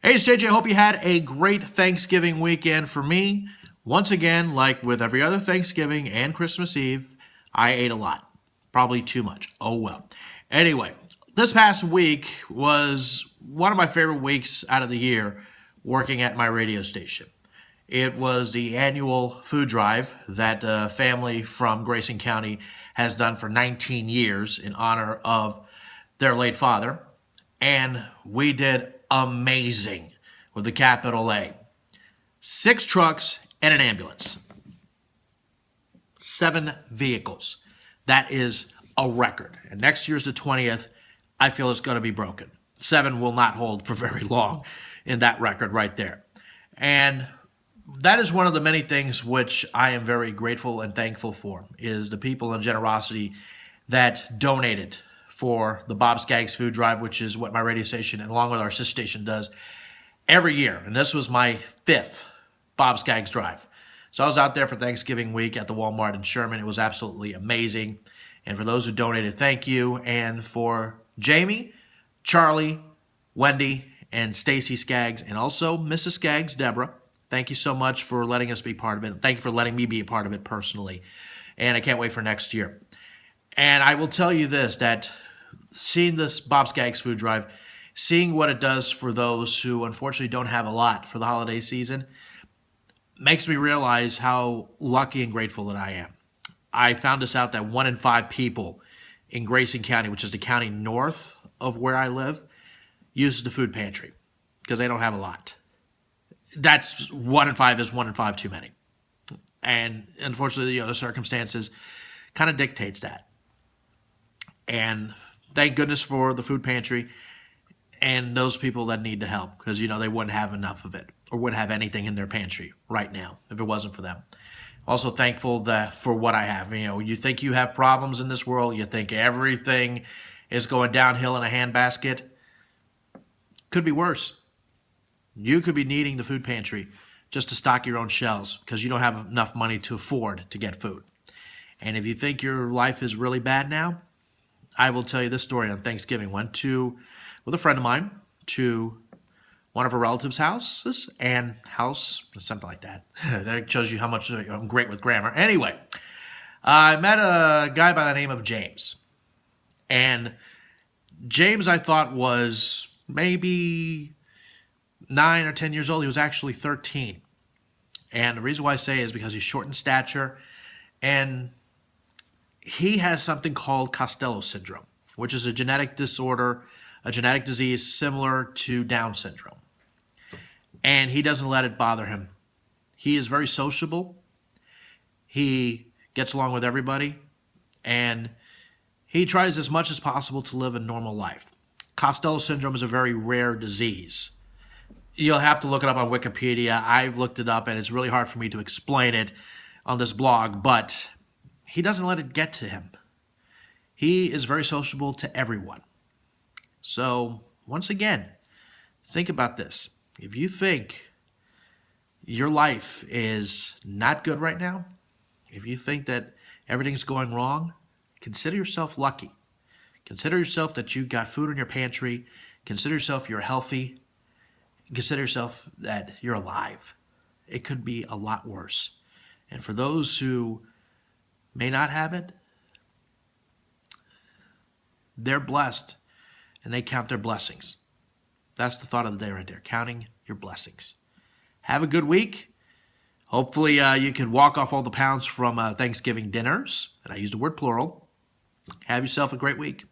Hey, it's JJ. Hope you had a great Thanksgiving weekend. For me, once again, like with every other Thanksgiving and Christmas Eve, I ate a lot. Probably too much. Oh well. Anyway, this past week was one of my favorite weeks out of the year working at my radio station. It was the annual food drive that a family from Grayson County has done for 19 years in honor of their late father. And we did amazing with the capital A. 6 trucks and an ambulance. 7 vehicles. That is a record. And next year's the 20th. I feel it's going to be broken. 7 will not hold for very long in that record right there. And that is one of the many things which I am very grateful and thankful for, is the people and generosity that donated for the Bob Skaggs Food Drive, which is what my radio station, and along with our sister station, does every year. And this was my 5th Bob Skaggs Drive. So I was out there for Thanksgiving week at the Walmart in Sherman. It was absolutely amazing. And for those who donated, thank you. And for Jamie, Charlie, Wendy, and Stacy Skaggs, and also Mrs. Skaggs, Deborah, thank you so much for letting us be part of it. Thank you for letting me be a part of it personally. And I can't wait for next year. And I will tell you this, that seeing this Bob Skaggs Food Drive, seeing what it does for those who unfortunately don't have a lot for the holiday season, makes me realize how lucky and grateful that I am. I found this out that 1 in 5 people in Grayson County, which is the county north of where I live, uses the food pantry because they don't have a lot. That's 1 in 5 is 1 in 5 too many. And unfortunately, the circumstances kind of dictates that. And thank goodness for the food pantry and those people that need the help, because, they wouldn't have enough of it or wouldn't have anything in their pantry right now if it wasn't for them. Also thankful for what I have. You think you have problems in this world. You think everything is going downhill in a handbasket. Could be worse. You could be needing the food pantry just to stock your own shelves because you don't have enough money to afford to get food. And if you think your life is really bad now, I will tell you this story on Thanksgiving. Went with a friend of mine to one of her relatives' houses and something like that. That shows you how much I'm great with grammar. Anyway, I met a guy by the name of James. And James, I thought, was maybe 9 or 10 years old. He was actually 13. And the reason why I say is because he's short in stature, and he has something called Costello syndrome, which is a genetic disorder, a genetic disease similar to Down syndrome. And he doesn't let it bother him. He is very sociable. He gets along with everybody. And he tries as much as possible to live a normal life. Costello syndrome is a very rare disease. You'll have to look it up on Wikipedia. I've looked it up, and it's really hard for me to explain it on this blog, but he doesn't let it get to him. He is very sociable to everyone. So, once again, think about this. If you think your life is not good right now, if you think that everything's going wrong, consider yourself lucky. Consider yourself that you got food in your pantry. Consider yourself you're healthy. Consider yourself that you're alive. It could be a lot worse. And for those who may not have it, they're blessed, and they count their blessings. That's the thought of the day right there, counting your blessings. Have a good week. Hopefully you can walk off all the pounds from Thanksgiving dinners, and I used the word plural. Have yourself a great week.